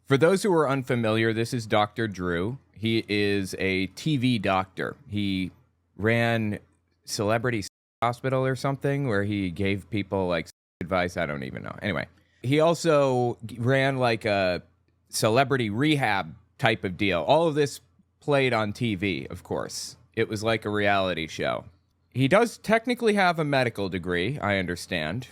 For those who are unfamiliar, this is Dr. Drew. He is a TV doctor. He ran Celebrity Hospital or something where he gave people like advice. I don't even know. Anyway, he also ran like a celebrity rehab type of deal. All of this played on TV, of course. It was like a reality show. He does technically have a medical degree, I understand,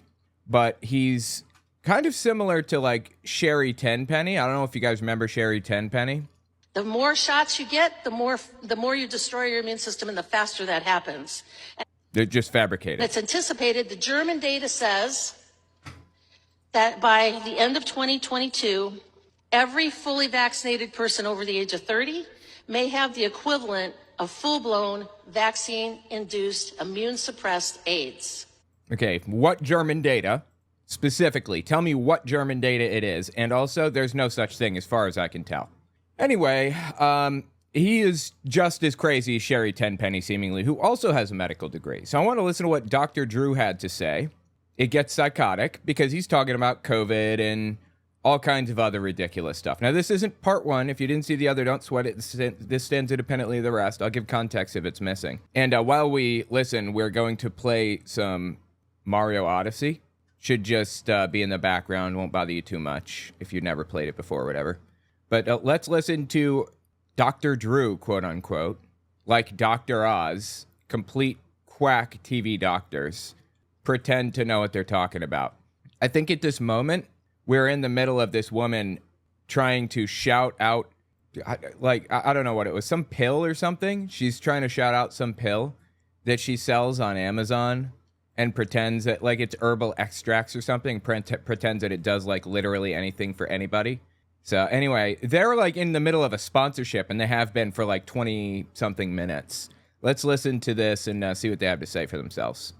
but he's kind of similar to like Sherry Tenpenny. I don't know if you guys remember Sherry Tenpenny. The more shots you get, the more you destroy your immune system, and the faster that happens. They're just fabricated. It's anticipated. The German data says that by the end of 2022, every fully vaccinated person over the age of 30 may have the equivalent of full-blown vaccine-induced immune-suppressed AIDS. Okay, what German data? Specifically, tell me what German data it is. And also, there's no such thing as far as I can tell. Anyway, he is just as crazy as Sherry Tenpenny, seemingly, who also has a medical degree. So I want to listen to what Dr. Drew had to say. It gets psychotic because he's talking about COVID and all kinds of other ridiculous stuff. Now, this isn't part one. If you didn't see the other, don't sweat it. This stands independently of the rest. I'll give context if it's missing. And while we listen, we're going to play some Mario Odyssey. Should just be in the background. Won't bother you too much if you've never played it before or whatever. But let's listen to Dr. Drew, quote unquote, like Dr. Oz, complete quack TV doctors, pretend to know what they're talking about. I think at this moment, we're in the middle of this woman trying to shout out, like, I don't know what it was, some pill or something. She's trying to shout out some pill that she sells on Amazon and pretends that, like, it's herbal extracts or something, pretends that it does, like, literally anything for anybody. So anyway, they're, like, in the middle of a sponsorship, and they have been for, like, 20-something minutes. Let's listen to this and see what they have to say for themselves.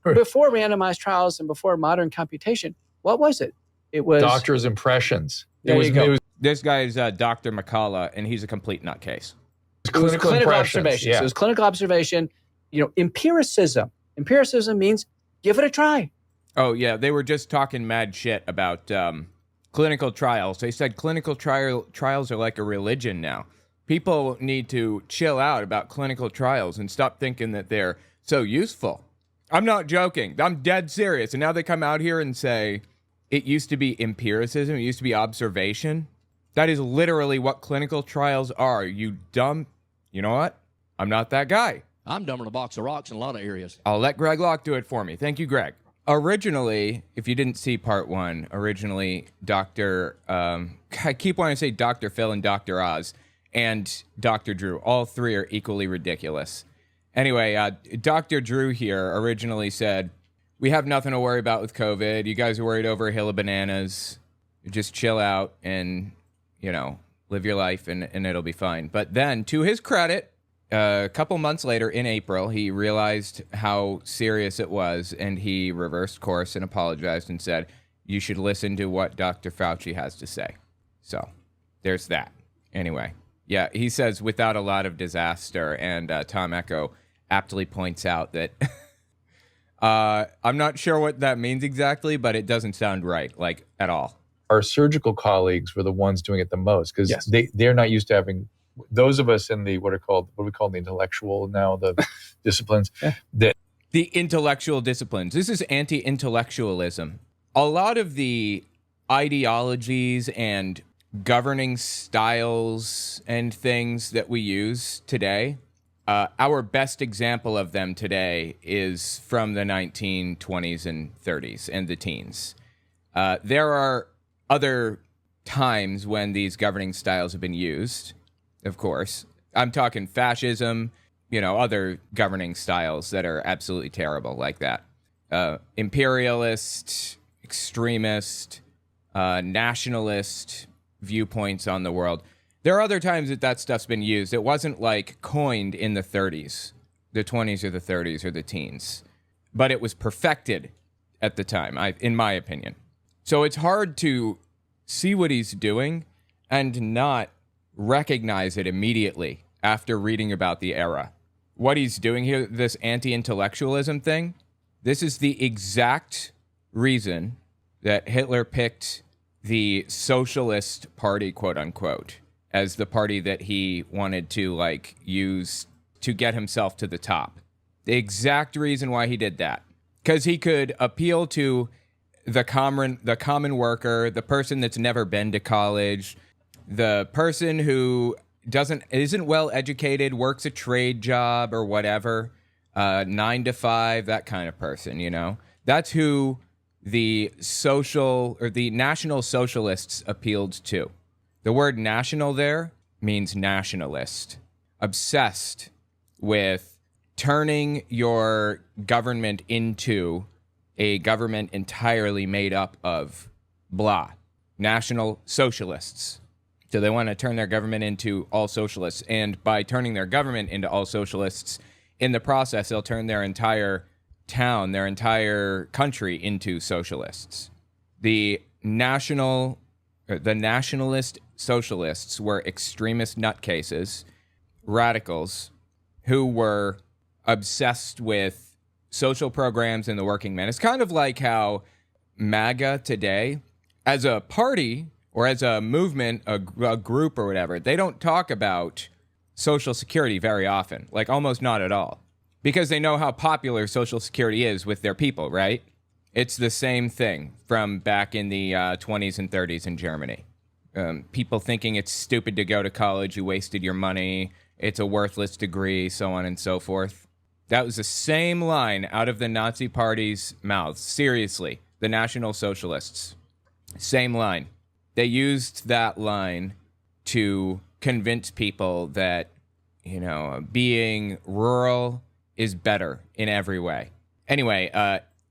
Before randomized trials and before modern computation, what was it? It was doctor's impressions. There you go. This guy is Dr. McCullough, and he's a complete nutcase. It was clinical observation. Yeah. So it was clinical observation. Empiricism. Empiricism means give it a try. Oh, yeah. They were just talking mad shit about clinical trials. They said clinical trials are like a religion now. People need to chill out about clinical trials and stop thinking that they're so useful. I'm not joking. I'm dead serious. And now they come out here and say it used to be empiricism. It used to be observation. That is literally what clinical trials are. You dumb. You know what? I'm not that guy. I'm dumber than a box of rocks in a lot of areas. I'll let Greg Locke do it for me. Thank you, Greg. Originally, if you didn't see part one, Dr. I keep wanting to say Dr. Phil and Dr. Oz and Dr. Drew. All three are equally ridiculous. Anyway, Dr. Drew here originally said, we have nothing to worry about with COVID. You guys are worried over a hill of bananas. Just chill out and, live your life and it'll be fine. But then, to his credit, a couple months later, in April, he realized how serious it was, and he reversed course and apologized and said, you should listen to what Dr. Fauci has to say. So, there's that. Anyway, yeah, he says, without a lot of disaster, and Tom Echo aptly points out that I'm not sure what that means exactly, but it doesn't sound right, like, at all. Our surgical colleagues were the ones doing it the most, because Yes. they're not used to having... Those of us in what we call the intellectual now, the disciplines. The intellectual disciplines. This is anti-intellectualism. A lot of the ideologies and governing styles and things that we use today, our best example of them today is from the 1920s and 30s and the teens. There are other times when these governing styles have been used. Of course. I'm talking fascism, other governing styles that are absolutely terrible like that. Imperialist, extremist, nationalist viewpoints on the world. There are other times that stuff's been used. It wasn't like coined in the 30s, the 20s or the 30s or the teens, but it was perfected at the time, in my opinion. So it's hard to see what he's doing and not recognize it immediately after reading about the era. What he's doing here, this anti-intellectualism thing, this is the exact reason that Hitler picked the Socialist Party, quote unquote, as the party that he wanted to like use to get himself to the top. The exact reason why he did that, because he could appeal to the common worker, the person that's never been to college, the person who isn't well educated, works a trade job or whatever, 9 to 5, that kind of person, you know. That's who the National Socialists appealed to. The word national there means nationalist. Obsessed with turning your government into a government entirely made up of blah. National Socialists. So they want to turn their government into all socialists. And by turning their government into all socialists, in the process, they'll turn their entire town, their entire country into socialists. The nationalist socialists were extremist nutcases, radicals, who were obsessed with social programs and the working man. It's kind of like how MAGA today, as a party or as a movement, a group or whatever, they don't talk about Social Security very often, like almost not at all, because they know how popular Social Security is with their people, right? It's the same thing from back in the 20s and 30s in Germany. People thinking it's stupid to go to college, you wasted your money, it's a worthless degree, so on and so forth. That was the same line out of the Nazi Party's mouths. Seriously, the National Socialists. Same line. They used that line to convince people that, you know, being rural is better in every way. Anyway,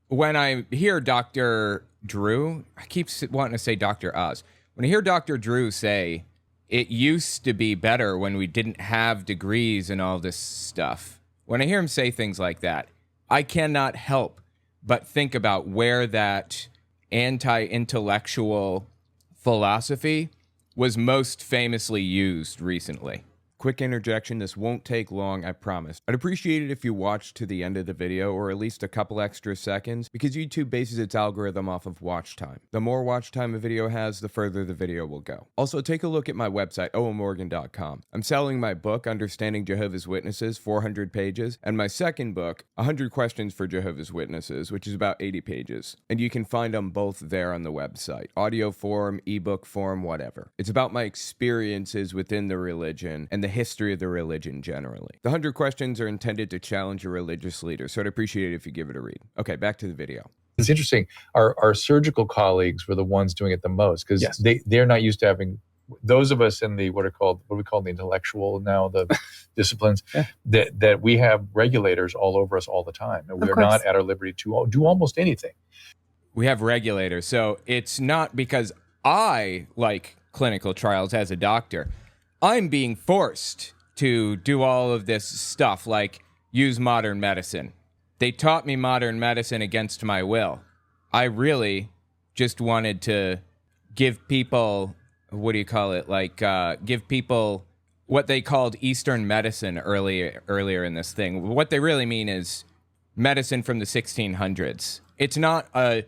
when I hear Dr. Drew, I keep wanting to say Dr. Oz. When I hear Dr. Drew say, it used to be better when we didn't have degrees and all this stuff, when I hear him say things like that, I cannot help but think about where that anti-intellectual philosophy was most famously used recently. Quick interjection, this won't take long, I promise. I'd appreciate it if you watched to the end of the video, or at least a couple extra seconds, because YouTube bases its algorithm off of watch time. The more watch time a video has, the further the video will go. Also, take a look at my website, owenmorgan.com. I'm selling my book, Understanding Jehovah's Witnesses, 400 pages, and my second book, 100 Questions for Jehovah's Witnesses, which is about 80 pages. And you can find them both there on the website. Audio form, ebook form, whatever. It's about my experiences within the religion and the history of the religion generally. The 100 questions are intended to challenge your religious leader, so I'd appreciate it if you give it a read. Okay, back to the video. It's interesting. Our surgical colleagues were the ones doing it the most, because they're not used to having, those of us in the what we call the intellectual now, the disciplines, that we have regulators all over us all the time, and we're not at our liberty to do almost anything. We have regulators, so it's not because I like clinical trials as a doctor. I'm being forced to do all of this stuff, like use modern medicine. They taught me modern medicine against my will. I really just wanted to give people, give people what they called Eastern medicine earlier in this thing. What they really mean is medicine from the 1600s. It's not a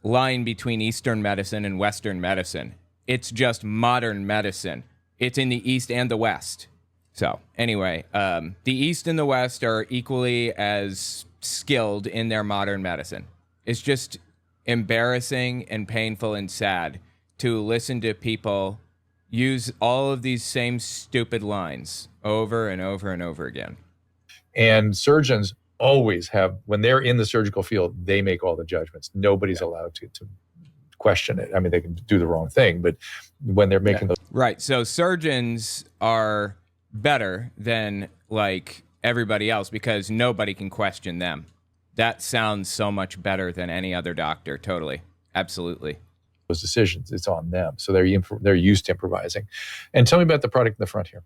line between Eastern medicine and Western medicine. It's just modern medicine. It's in the East and the West. So anyway, the East and the West are equally as skilled in their modern medicine. It's just embarrassing and painful and sad to listen to people use all of these same stupid lines over and over and over again. And surgeons always have, when they're in the surgical field, they make all the judgments. Nobody's allowed to question it. I mean, they can do the wrong thing, but when they're making those... Right. So surgeons are better than like everybody else because nobody can question them. That sounds so much better than any other doctor. Totally. Absolutely. Those decisions, it's on them. So they're used to improvising. And tell me about the product in the front here.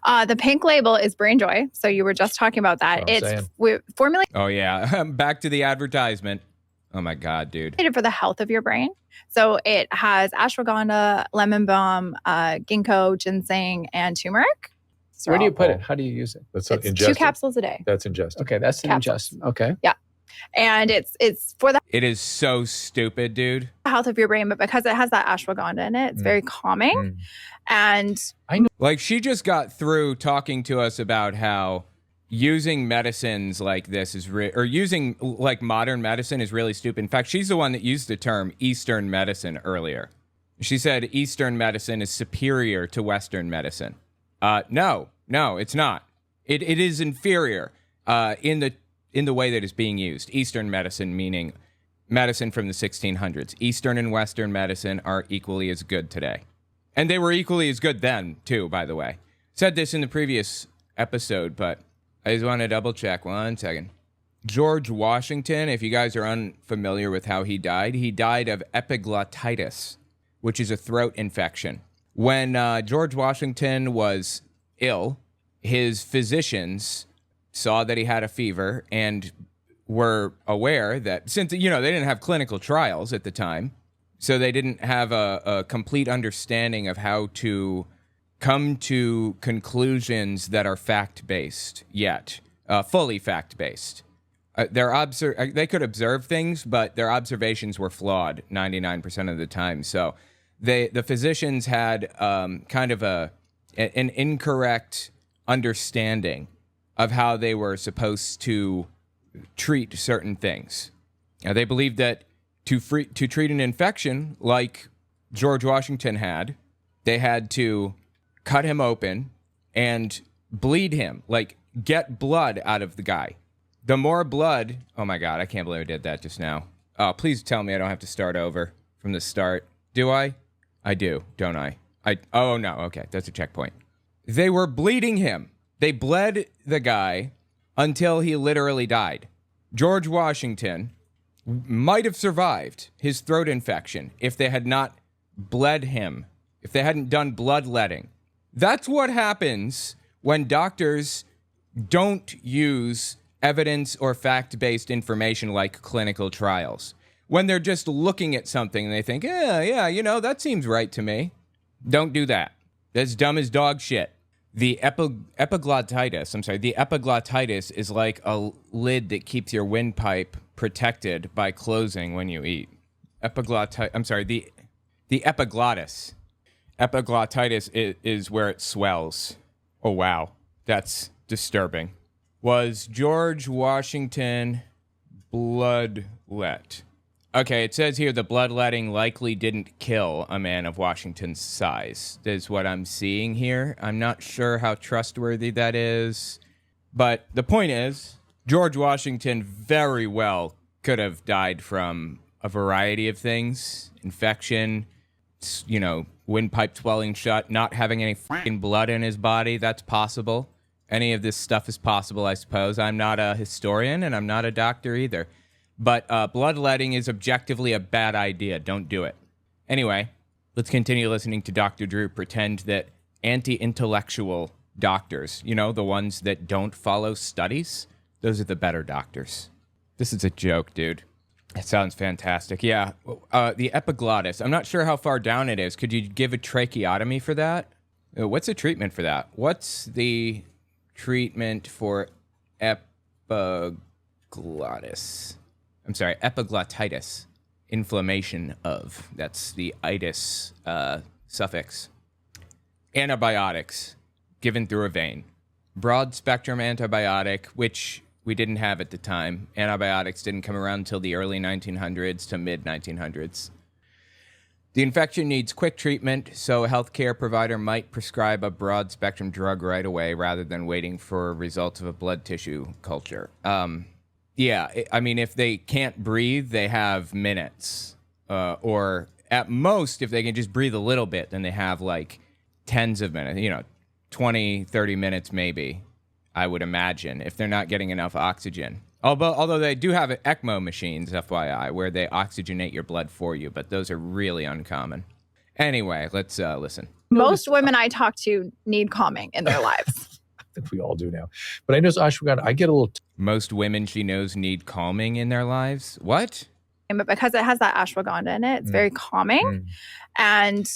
The pink label is Brain Joy. So you were just talking about that. It's formulated. Oh, yeah. Back to the advertisement. Oh, my God, dude. For the health of your brain. So it has ashwagandha, lemon balm, ginkgo, ginseng, and turmeric. So where do you put it? How do you use it? That's it's 2 capsules a day. That's ingested. Okay, that's an ingest. Okay. Yeah. And it's for the It is so stupid, dude. health of your brain, but because it has that ashwagandha in it, it's very calming. And I know. Like, she just got through talking to us about how using medicines like this is or using like modern medicine is really stupid. In fact, she's the one that used the term Eastern medicine earlier. She said Eastern medicine is superior to Western medicine. No, it's not. It is inferior in the way that it's being used. Eastern medicine meaning medicine from the 1600s. Eastern and Western medicine are equally as good today. And they were equally as good then, too, by the way. Said this in the previous episode, but I just want to double check. 1 second. George Washington, if you guys are unfamiliar with how he died of epiglottitis, which is a throat infection. When George Washington was ill, his physicians saw that he had a fever and were aware that since, they didn't have clinical trials at the time, so they didn't have a complete understanding of how to come to conclusions that are fact-based yet, fully fact-based. They could observe things, but their observations were flawed 99% of the time. So the physicians had kind of an incorrect understanding of how they were supposed to treat certain things. They believed that to treat an infection like George Washington had, they had to cut him open and bleed him, like get blood out of the guy. The more blood, oh my God, I can't believe I did that just now. Please tell me I don't have to start over from the start. Do I? I do, don't I? Oh no, okay, that's a checkpoint. They were bleeding him. They bled the guy until he literally died. George Washington might have survived his throat infection if they had not bled him, if they hadn't done bloodletting. That's what happens when doctors don't use evidence or fact-based information like clinical trials. When they're just looking at something and they think, yeah, that seems right to me. Don't do that. That's dumb as dog shit. The epiglottitis is like a lid that keeps your windpipe protected by closing when you eat. The epiglottis. Epiglottitis is where it swells. Oh, wow. That's disturbing. Was George Washington bloodlet? Okay, it says here the bloodletting likely didn't kill a man of Washington's size. Is what I'm seeing here. I'm not sure how trustworthy that is. But the point is, George Washington very well could have died from a variety of things. Infection, windpipe swelling shut, not having any fucking blood in his body. That's possible. Any of this stuff is possible, I suppose. I'm not a historian, and I'm not a doctor either. But bloodletting is objectively a bad idea. Don't do it. Anyway, let's continue listening to Dr. Drew pretend that anti-intellectual doctors, the ones that don't follow studies, those are the better doctors. This is a joke, dude. It sounds fantastic. Yeah, the epiglottis. I'm not sure how far down it is. Could you give a tracheotomy for that? What's the treatment for that? What's the treatment for epiglottitis. Inflammation of. That's the itis suffix. Antibiotics given through a vein. Broad spectrum antibiotic, which we didn't have at the time. Antibiotics didn't come around until the early 1900s to mid 1900s. The infection needs quick treatment, so a healthcare provider might prescribe a broad spectrum drug right away rather than waiting for results of a blood tissue culture. If they can't breathe, they have minutes. Or at most, if they can just breathe a little bit, then they have like tens of minutes, 20, 30 minutes maybe, I would imagine, if they're not getting enough oxygen. Although they do have ECMO machines, FYI, where they oxygenate your blood for you, but those are really uncommon. Anyway, let's listen. Most women I talk to need calming in their lives. I think we all do now. But I notice ashwagandha, I get a little... Most women she knows need calming in their lives? What? But because it has that ashwagandha in it, it's very calming. And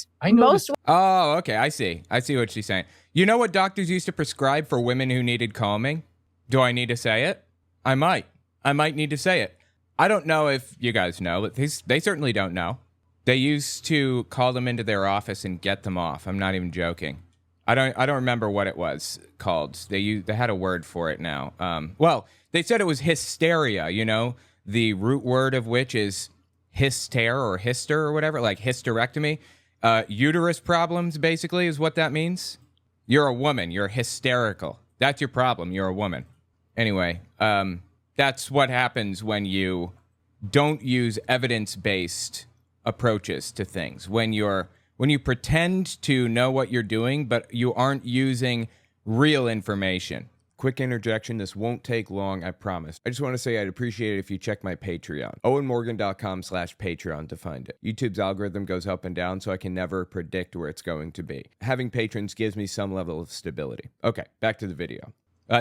Oh, okay, I see what she's saying. You know what doctors used to prescribe for women who needed calming? Do I need to say it? I might. I might need to say it. I don't know if you guys know, but they certainly don't know. They used to call them into their office and get them off. I'm not even joking. I don't remember what it was called. They had a word for it now. Well, they said it was hysteria, you know, the root word of which is hyster or hyster or whatever, like hysterectomy. Uterus problems, basically, is what that means. You're a woman. You're hysterical. That's your problem. You're a woman. Anyway, that's what happens when you don't use evidence-based approaches to things. When you pretend to know what you're doing, but you aren't using real information. Quick interjection. This won't take long, I promise. I just want to say I'd appreciate it if you check my Patreon. owenmorgan.com/Patreon to find it. YouTube's algorithm goes up and down, so I can never predict where it's going to be. Having patrons gives me some level of stability. Okay, back to the video.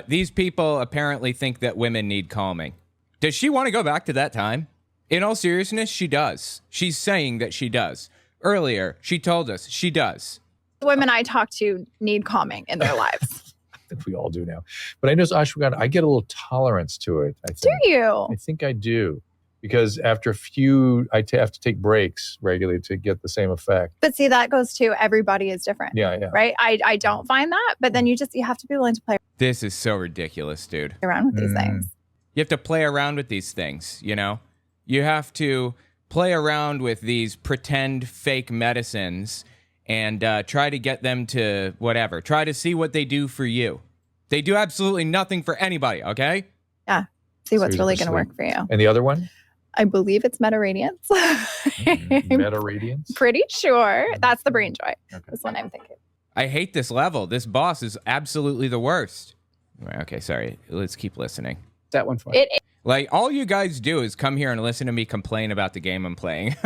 These people apparently think that women need calming. Does she want to go back to that time? In all seriousness, she does. She's saying that she does. Earlier, she told us she does. The women I talk to need calming in their lives. I think we all do now. But I know ashwagandha, I get a little tolerance to it. I think. Do you? I think I do. Because after a few, I have to take breaks regularly to get the same effect. But see, that goes to everybody is different. Yeah. Right? I don't find that. But then you have to be willing to play This is so ridiculous, dude. around with these things. You have to play around with these things, you know? You have to play around with these pretend fake medicines and try to get them to whatever. Try to see what they do for you. They do absolutely nothing for anybody, okay? Yeah. See what's really going to work for you. And the other one? I believe it's Meta-Radiance. Meta-Radiance? Pretty sure. That's the Brain Joy. Okay. This one I'm thinking. I hate this level. This boss is absolutely the worst. Okay, sorry. Let's keep listening. That one for you. Like, all you guys do is come here and listen to me complain about the game I'm playing.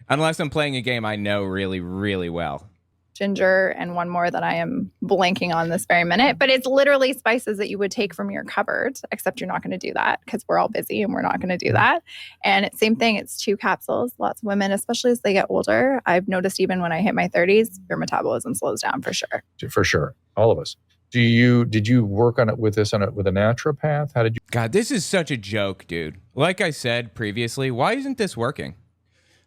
Unless I'm playing a game I know really, really well. Ginger and one more that I am blanking on this very minute. But it's literally spices that you would take from your cupboard, except you're not going to do that because we're all busy and we're not going to do that. And it's same thing. It's 2 capsules. Lots of women, especially as they get older, I've noticed even when I hit my 30s, your metabolism slows down for sure. For sure. All of us. Did you work on it with a naturopath? How did you? God, this is such a joke, dude. Like I said previously, why isn't this working?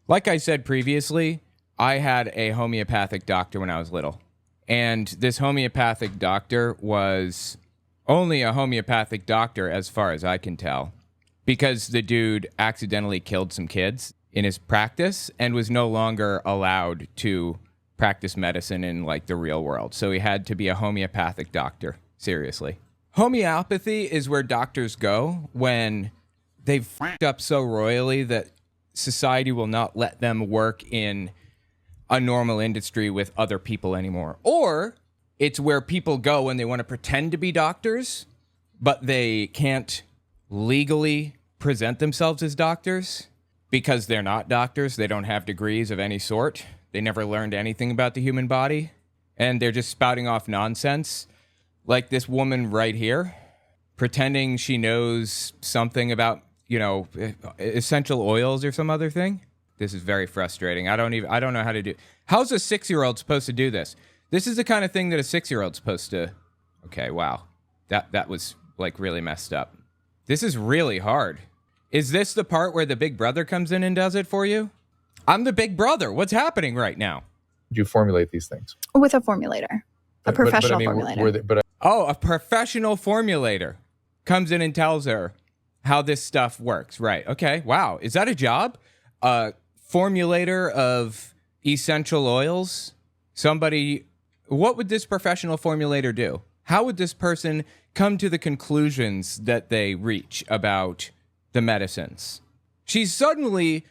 Like I said previously, I had a homeopathic doctor when I was little. And this homeopathic doctor was only a homeopathic doctor as far as I can tell, because the dude accidentally killed some kids in his practice and was no longer allowed to practice medicine in like the real world. So he had to be a homeopathic doctor. Seriously. Homeopathy is where doctors go when they've fucked up so royally that society will not let them work in a normal industry with other people anymore. Or it's where people go when they want to pretend to be doctors, but they can't legally present themselves as doctors because they're not doctors. They don't have degrees of any sort. They never learned anything about the human body, and they're just spouting off nonsense. Like this woman right here, pretending she knows something about, you know, essential oils or some other thing. This is very frustrating. I don't know how to do. How's a 6-year-old supposed to do this? This is the kind of thing that a 6-year-old's supposed to. Okay, wow. That was like really messed up. This is really hard. Is this the part where the big brother comes in and does it for you? I'm the big brother. What's happening right now? Do you formulate these things? With a formulator. A professional formulator. A professional formulator comes in and tells her how this stuff works. Right. Okay. Wow. Is that a job? Formulator of essential oils? Somebody, what would this professional formulator do? How would this person come to the conclusions that they reach about the medicines? She's suddenly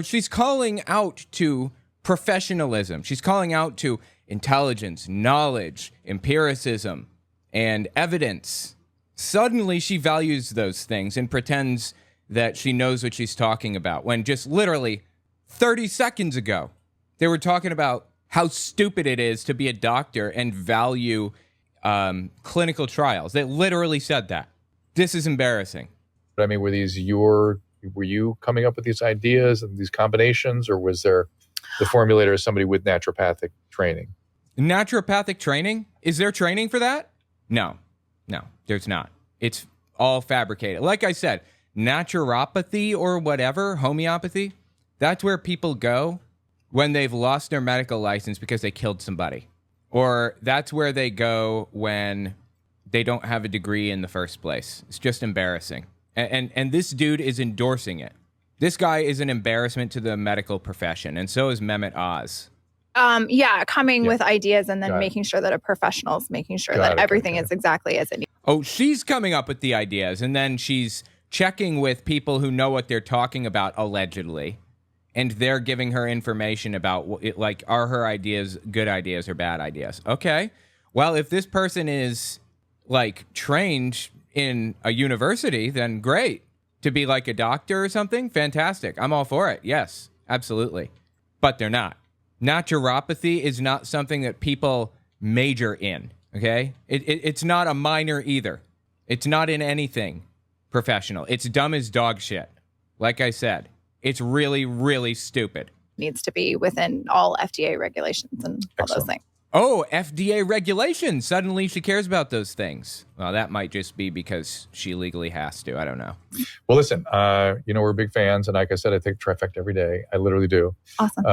she's calling out to professionalism. She's calling out to intelligence, knowledge, empiricism, and evidence. Suddenly she values those things and pretends that she knows what she's talking about, when just literally 30 seconds ago, they were talking about how stupid it is to be a doctor and value clinical trials. They literally said that. This is embarrassing. I mean, were you coming up with these ideas and these combinations, or was there the formulator as somebody with naturopathic training? Naturopathic training? Is there training for that? No, there's not. It's all fabricated. Like I said, naturopathy or whatever, homeopathy, that's where people go when they've lost their medical license because they killed somebody. Or that's where they go when they don't have a degree in the first place. It's just embarrassing. And this dude is endorsing it. This guy is an embarrassment to the medical profession, and so is Mehmet Oz. Coming with ideas and then making sure that a professional is making sure that everything is exactly as it needs. Oh, she's coming up with the ideas, and then she's checking with people who know what they're talking about, allegedly, and they're giving her information about, like, are her ideas good ideas or bad ideas? Okay. Well, if this person is, like, trained in a university, then great. To be like a doctor or something, fantastic. I'm all for it. Yes, absolutely. But they're not. Naturopathy is not something that people major in, okay? It's not a minor either. It's not in anything professional. It's dumb as dog shit. Like I said, it's really, really stupid. Needs to be within all FDA regulations and all those things. Oh, FDA regulations. Suddenly she cares about those things. Well, that might just be because she legally has to. I don't know. Well, listen, we're big fans. And like I said, I take Trifecta every day. I literally do. Awesome.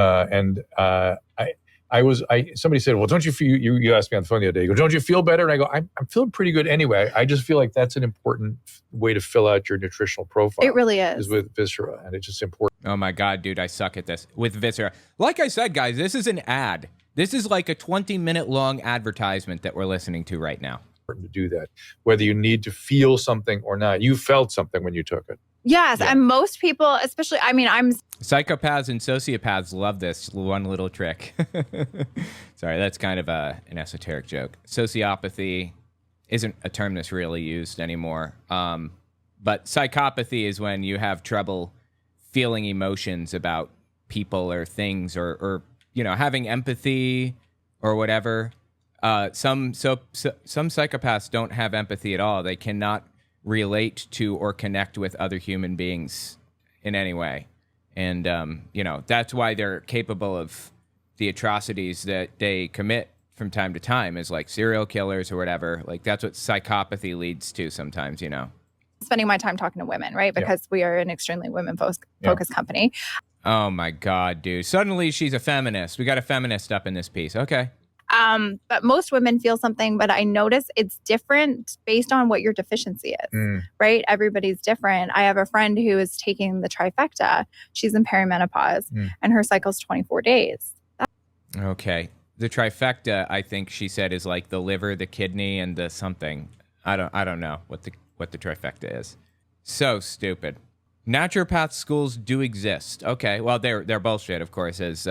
Somebody said, well, don't you feel, you asked me on the phone the other day, you go, don't you feel better? And I go, I'm feeling pretty good anyway. I just feel like that's an important way to fill out your nutritional profile. It really is. With Viscera. And it's just important. Oh my God, dude, I suck at this. With Viscera. Like I said, guys, this is an ad. This is like a 20-minute long advertisement that we're listening to right now. Important to do that, whether you need to feel something or not. You felt something when you took it. Yes, and most people, especially, I'm... Psychopaths and sociopaths love this one little trick. Sorry, that's kind of an esoteric joke. Sociopathy isn't a term that's really used anymore. But psychopathy is when you have trouble feeling emotions about people or things or having empathy or whatever. Some psychopaths don't have empathy at all. They cannot relate to or connect with other human beings in any way. And, that's why they're capable of the atrocities that they commit from time to time, is like serial killers or whatever. Like, that's what psychopathy leads to sometimes, Spending my time talking to women, right? Because we are an extremely women-focused company. Oh, my God, dude. Suddenly she's a feminist. We got a feminist up in this piece. Okay. But most women feel something, but I notice it's different based on what your deficiency is, right? Everybody's different. I have a friend who is taking the trifecta. She's in perimenopause and her cycle's 24 days. Okay. The trifecta, I think she said, is like the liver, the kidney, and the something. I don't know what the trifecta is. So stupid. Naturopath schools do exist. Okay. Well, they're bullshit, of course, as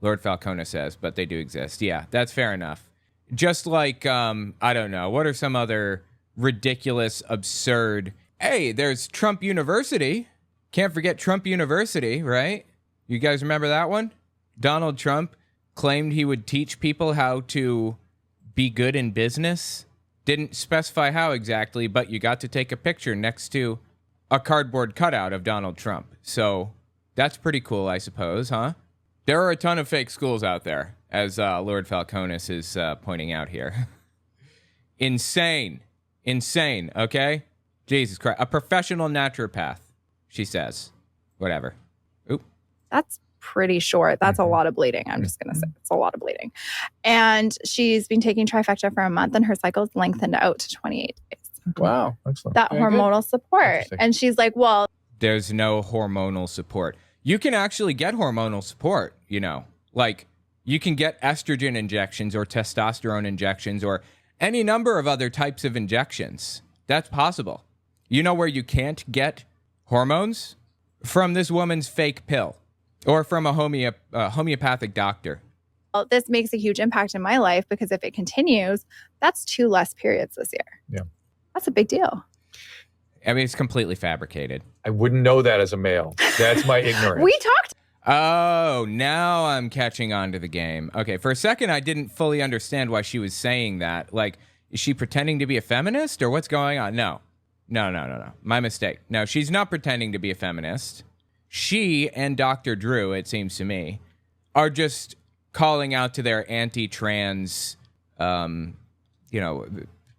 Lord Falcone says, but they do exist. Yeah, that's fair enough. Just like, I don't know, what are some other ridiculous, absurd... Hey, there's Trump University. Can't forget Trump University, right? You guys remember that one? Donald Trump claimed he would teach people how to be good in business. Didn't specify how exactly, but you got to take a picture next to a cardboard cutout of Donald Trump. So that's pretty cool, I suppose, huh? There are a ton of fake schools out there, as Lord Falconis is pointing out here. Insane, okay? Jesus Christ. A professional naturopath, she says. Whatever. Oop. That's pretty short. That's a lot of bleeding. I'm just going to say it's a lot of bleeding. And she's been taking trifecta for a month and her cycle's lengthened out to 28 days. Wow. Excellent. That Very hormonal support. And she's like, well... There's no hormonal support. You can actually get hormonal support, Like, you can get estrogen injections or testosterone injections or any number of other types of injections. That's possible. You know where you can't get hormones? From this woman's fake pill or from a homeopathic doctor. Well, this makes a huge impact in my life because if it continues, that's 2 less periods this year. Yeah. That's a big deal. I mean, it's completely fabricated. I wouldn't know that as a male. That's my ignorance. We talked. Oh, now I'm catching on to the game. Okay, for a second, I didn't fully understand why she was saying that. Like, is she pretending to be a feminist or what's going on? No. My mistake. No, she's not pretending to be a feminist. She and Dr. Drew, it seems to me, are just calling out to their anti-trans,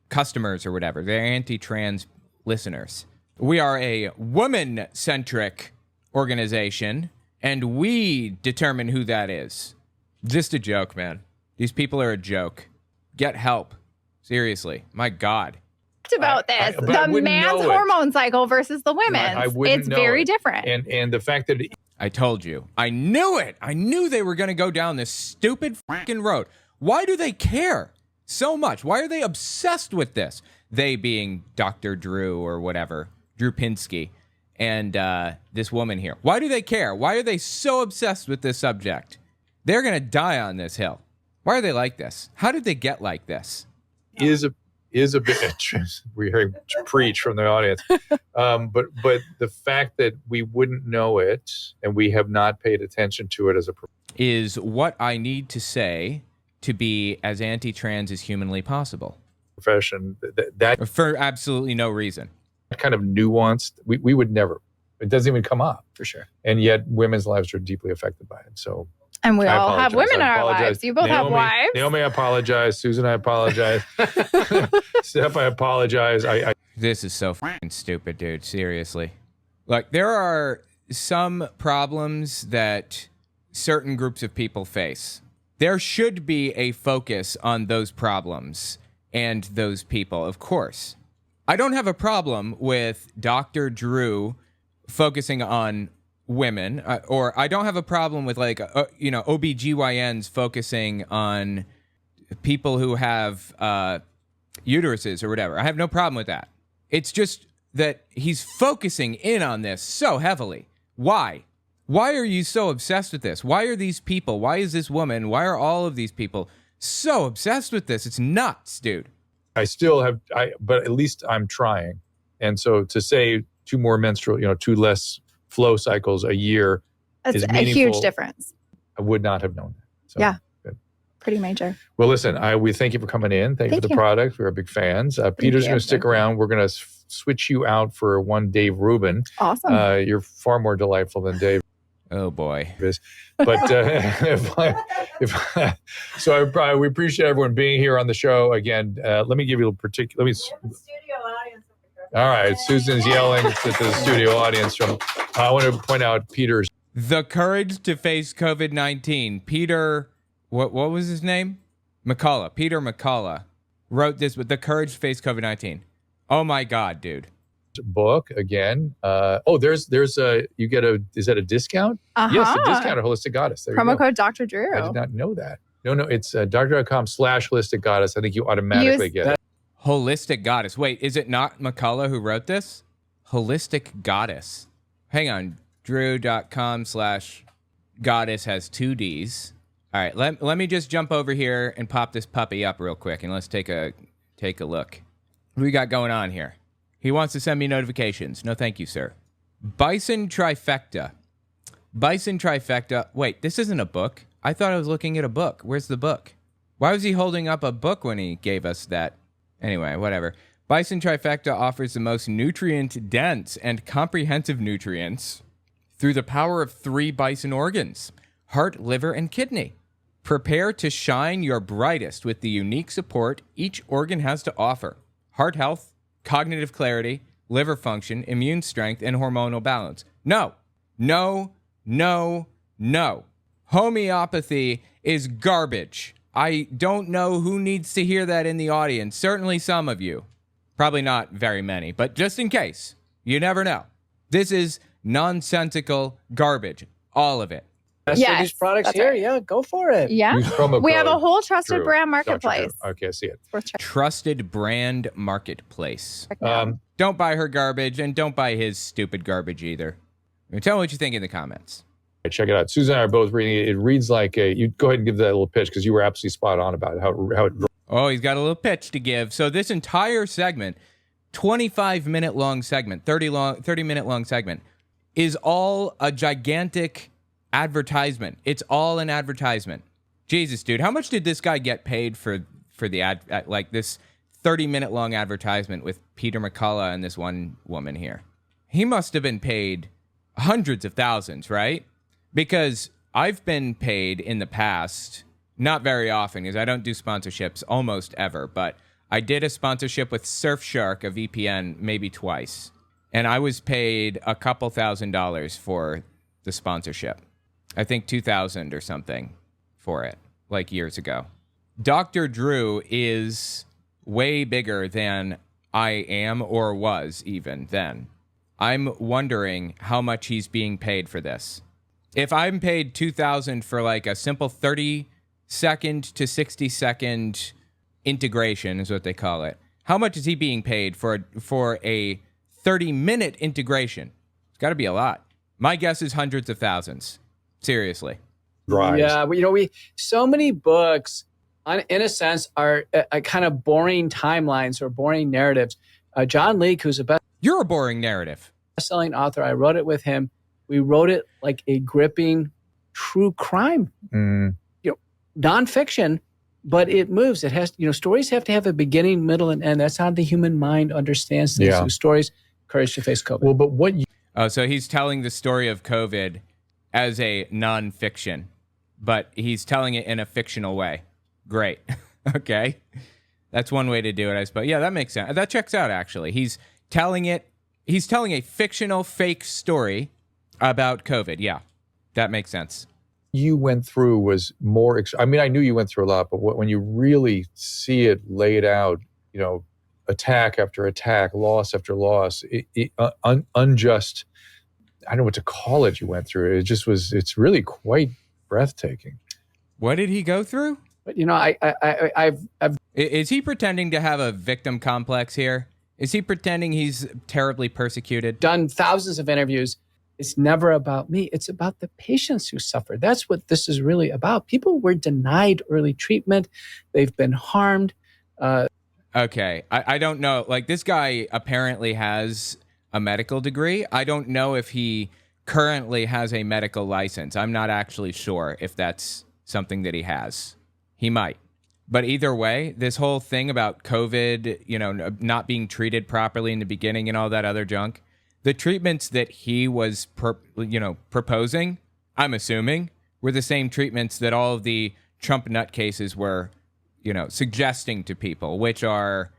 customers or whatever. Their anti-trans listeners. We are a woman-centric organization, and we determine who that is. Just a joke, man. These people are a joke. Get help. Seriously. My God. About this. The man's hormone cycle versus the women's. It's very different. And the fact that... I told you. I knew it. I knew they were going to go down this stupid fucking road. Why do they care so much? Why are they obsessed with this? They being Dr. Drew or whatever, Drew Pinsky, and this woman here. Why do they care? Why are they so obsessed with this subject? They're going to die on this hill. Why are they like this? How did they get like this? Is a bit... We're hearing preach from the audience. But the fact that we wouldn't know it and we have not paid attention to it as a... is what I need to say to be as anti-trans as humanly possible. Profession that for absolutely no reason. Kind of nuanced, we would never. It doesn't even come up. For sure. And yet women's lives are deeply affected by it. So... And we all have women in our lives. You both have wives. Naomi, I apologize. Susan, I apologize. Steph, I apologize. This is so fucking stupid, dude. Seriously. Like, there are some problems that certain groups of people face. There should be a focus on those problems and those people, of course. I don't have a problem with Dr. Drew focusing on women, or I don't have a problem with OBGYNs focusing on people who have uteruses or whatever. I have no problem with that. It's just that he's focusing in on this so heavily. Why? Why are you so obsessed with this? Why are these people, why is this woman, why are all of these people so obsessed with this? It's nuts, dude. I still have, but at least I'm trying. And so to say 2 more menstrual, 2 less flow cycles a year is meaningful. A huge difference. I would not have known that. So, yeah. Good. Pretty major. Well, listen, we thank you for coming in. Thank you for the product. We're big fans. Peter's going to stick around. We're going to switch you out for one Dave Rubin. Awesome. You're far more delightful than Dave. Oh boy. But we appreciate everyone being here on the show. Again, let me give you a particular, all right, Susan's yelling at the studio audience. I want to point out Peter's. The courage to face COVID-19. Peter, what was his name? McCullough. Peter McCullough wrote this with The Courage to Face COVID-19. Oh my God, dude. Book again. There's you get is that a discount? Uh-huh. Yes, a discount at Holistic Goddess. There Promo code Dr. Drew. I did not know that. No, it's doctor.com/Holistic Goddess. I think you automatically get it. Holistic Goddess. Wait, is it not McCullough who wrote this? Holistic Goddess. Hang on. Drew.com/goddess has 2 Ds. All right, let me just jump over here and pop this puppy up real quick, and let's take a look. What we got going on here? He wants to send me notifications. No, thank you, sir. Bison Trifecta. Bison Trifecta. Wait, this isn't a book. I thought I was looking at a book. Where's the book? Why was he holding up a book when he gave us that? Anyway, whatever. Bison Trifecta offers the most nutrient-dense and comprehensive nutrients through the power of 3 bison organs: heart, liver, and kidney. Prepare to shine your brightest with the unique support each organ has to offer: heart health, cognitive clarity, liver function, immune strength, and hormonal balance. No. Homeopathy is garbage. I don't know who needs to hear that in the audience. Certainly some of you. Probably not very many, but just in case. You never know. This is nonsensical garbage. All of it. Yes, these products here, right. Yeah, go for it. Yeah. We have a whole trusted brand marketplace. Okay, I see it. Trusted brand marketplace. Don't buy her garbage, and don't buy his stupid garbage either. Tell me what you think in the comments. Check it out. Susan and I are both reading it. It reads like you go ahead and give that little pitch, because you were absolutely spot on about it, how it. Oh, he's got a little pitch to give. So this entire segment, 25-minute long segment, 30-minute long segment, is all a gigantic advertisement. It's all an advertisement. Jesus, dude, how much did this guy get paid for the ad, like this 30-minute long advertisement with Peter McCullough and this one woman here? He must have been paid hundreds of thousands, right? Because I've been paid in the past, not very often, because I don't do sponsorships almost ever, but I did a sponsorship with Surfshark, a VPN, maybe twice. And I was paid a couple $1,000s for the sponsorship. I think $2,000 or something for it, like years ago. Dr. Drew is way bigger than I am or was even then. I'm wondering how much he's being paid for this. If I'm paid $2,000 for like a simple 30-second to 60-second integration is what they call it, how much is he being paid for a 30-minute integration? It's got to be a lot. My guess is hundreds of thousands. Seriously. Right. Yeah, so many books, in a sense, are kind of boring timelines or boring narratives. John Leake, who's You're a boring narrative. best-selling author, I wrote it with him. We wrote it like a gripping true crime, nonfiction, but it moves. It has, stories have to have a beginning, middle, and end. That's how the human mind understands things. So stories, courage to face COVID. Well, but what you... So he's telling the story of COVID as a nonfiction, but he's telling it in a fictional way. Great. Okay. That's one way to do it, I suppose. Yeah, that makes sense. That checks out, actually. He's telling a fictional fake story about COVID. Yeah, that makes sense. You went through was more, I mean, I knew you went through a lot, but when you really see it laid out, attack after attack, loss after loss, unjust, I don't know what to call it, you went through. It's really quite breathtaking. What did he go through? But, I've Is he pretending to have a victim complex here? Is he pretending he's terribly persecuted? done thousands of interviews. It's never about me. It's about the patients who suffer. That's what this is really about. People were denied early treatment. They've been harmed. Okay. I don't know. Like, this guy apparently has a medical degree. I don't know if he currently has a medical license. I'm not actually sure if that's something that he has. He might. But either way, this whole thing about COVID, not being treated properly in the beginning and all that other junk, the treatments that he was, proposing, I'm assuming, were the same treatments that all of the Trump nutcases were, suggesting to people, which are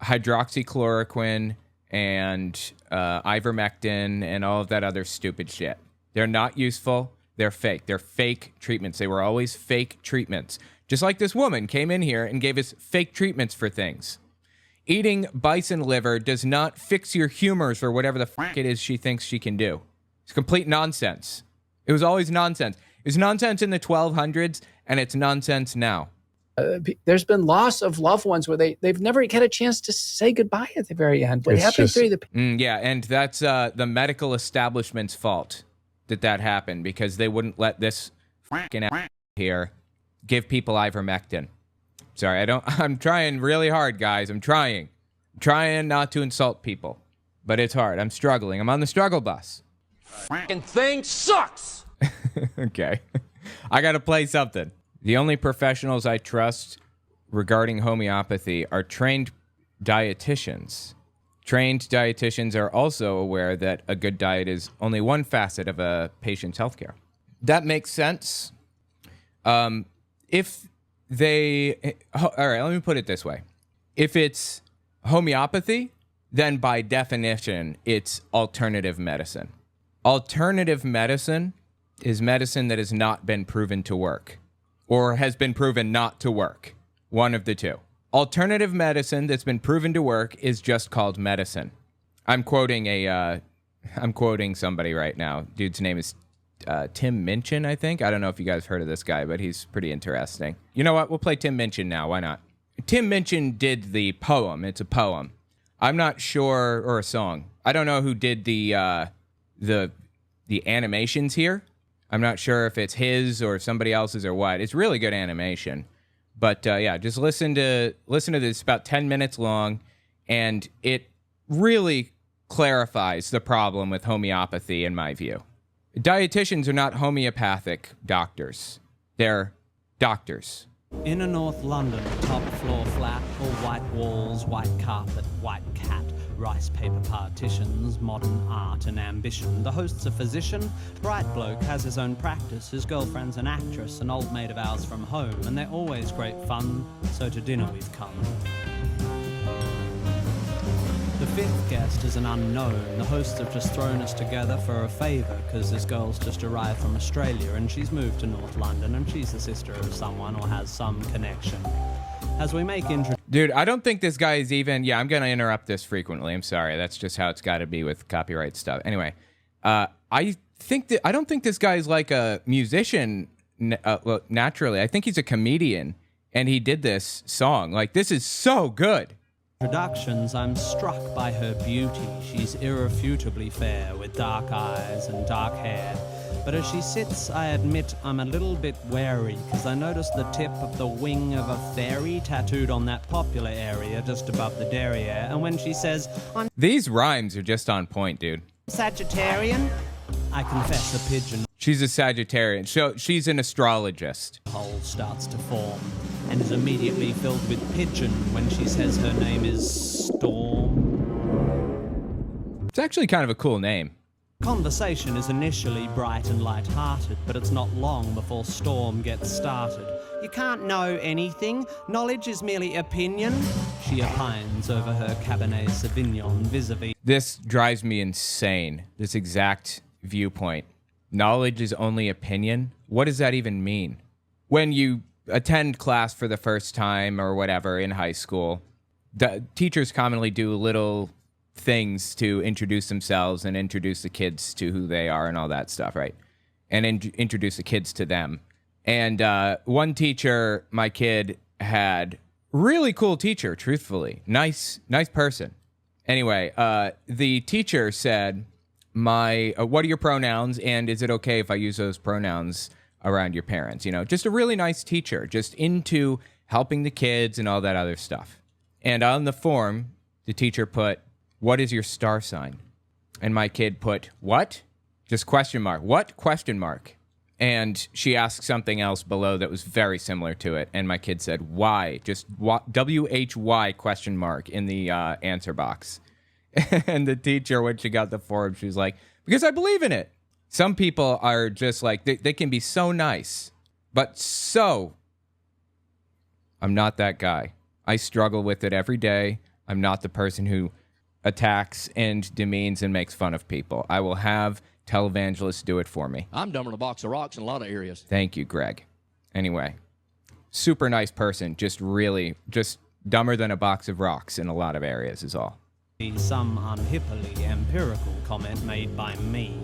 hydroxychloroquine and ivermectin and all of that other stupid shit. They're not useful. They're fake. They're fake treatments. They were always fake treatments. Just like this woman came in here and gave us fake treatments for things. Eating bison liver does not fix your humors or whatever the fuck it is she thinks she can do. It's complete nonsense. It was always nonsense. It was nonsense in the 1200s, and it's nonsense now. There's been loss of loved ones where they've never had a chance to say goodbye at the very end. What happened through the... yeah, and that's the medical establishment's fault that happened, because they wouldn't let this fucking here give people ivermectin. Sorry, I'm trying really hard, guys. I'm trying not to insult people, but it's hard. I'm struggling. I'm on the struggle bus. Fucking thing sucks. Okay. I got to play something. The only professionals I trust regarding homeopathy are trained dietitians. Trained dietitians are also aware that a good diet is only one facet of a patient's healthcare. That makes sense. All right, let me put it this way. If it's homeopathy, then by definition, it's alternative medicine. Alternative medicine is medicine that has not been proven to work or has been proven not to work. One of the two. Alternative medicine that's been proven to work is just called medicine. I'm quoting somebody right now. Dude's name is Tim Minchin, I think. I don't know if you guys heard of this guy, but he's pretty interesting. You know what? We'll play Tim Minchin now. Why not? Tim Minchin did the poem. It's a poem. I'm not sure, or a song. I don't know who did the animations here. I'm not sure if it's his or somebody else's or what. It's really good animation. But yeah, just listen to this. It's about 10 minutes long, and it really clarifies the problem with homeopathy, in my view. Dietitians are not homeopathic doctors. They're doctors. Inner North London, top floor flat, all white walls, white carpet, white cat, rice paper partitions, modern art and ambition. The host's a physician, bright bloke, has his own practice, his girlfriend's an actress, an old maid of ours from home, and they're always great fun, so to dinner we've come. fifth guest is an unknown. The hosts have just thrown us together for a favour because this girl's just arrived from Australia and she's moved to North London and she's the sister of someone or has some connection. As we make Dude, I don't think this guy is even... Yeah, I'm going to interrupt this frequently. I'm sorry. That's just how it's got to be with copyright stuff. Anyway, I don't think this guy's like a musician naturally. I think he's a comedian, and he did this song. Like, this is so good. Introductions, I'm struck by her beauty. She's irrefutably fair, with dark eyes and dark hair. But as she sits, I admit I'm a little bit wary, because I notice the tip of the wing of a fairy tattooed on that popular area just above the derriere. And when she says, I'm These rhymes are just on point, dude. Sagittarian, I confess a pigeon She's a Sagittarian. So she's an astrologist. hole starts to form and is immediately filled with pigeon when she says her name is Storm. It's actually kind of a cool name. Conversation is initially bright and light-hearted, but it's not long before Storm gets started. You can't know anything. Knowledge is merely opinion. She opines over her Cabernet Sauvignon vis-a-vis. This drives me insane, this exact viewpoint. Knowledge is only opinion? What does that even mean? When you attend class for the first time or whatever in high school, the teachers commonly do little things to introduce themselves and introduce the kids to who they are and all that stuff, right? And introduce the kids to them. And one teacher my kid had, really cool teacher, truthfully. Nice person. Anyway, the teacher said, what are your pronouns, and is it okay if I use those pronouns around your parents? You know, just a really nice teacher, just into helping the kids and all that other stuff. And on the form, the teacher put, what is your star sign? And my kid put, what? Just question mark. What? Question mark. And she asked something else below that was very similar to it. And my kid said, why? Just W-H-Y question mark in the answer box. And the teacher, when she got the form, she was like, because I believe in it. Some people are just like, they can be so nice. But I'm not that guy. I struggle with it every day. I'm not the person who attacks and demeans and makes fun of people. I will have televangelists do it for me. I'm dumber than a box of rocks in a lot of areas. Thank you, Greg. Anyway, super nice person, just dumber than a box of rocks in a lot of areas is all. Some unhippily empirical comment made by me.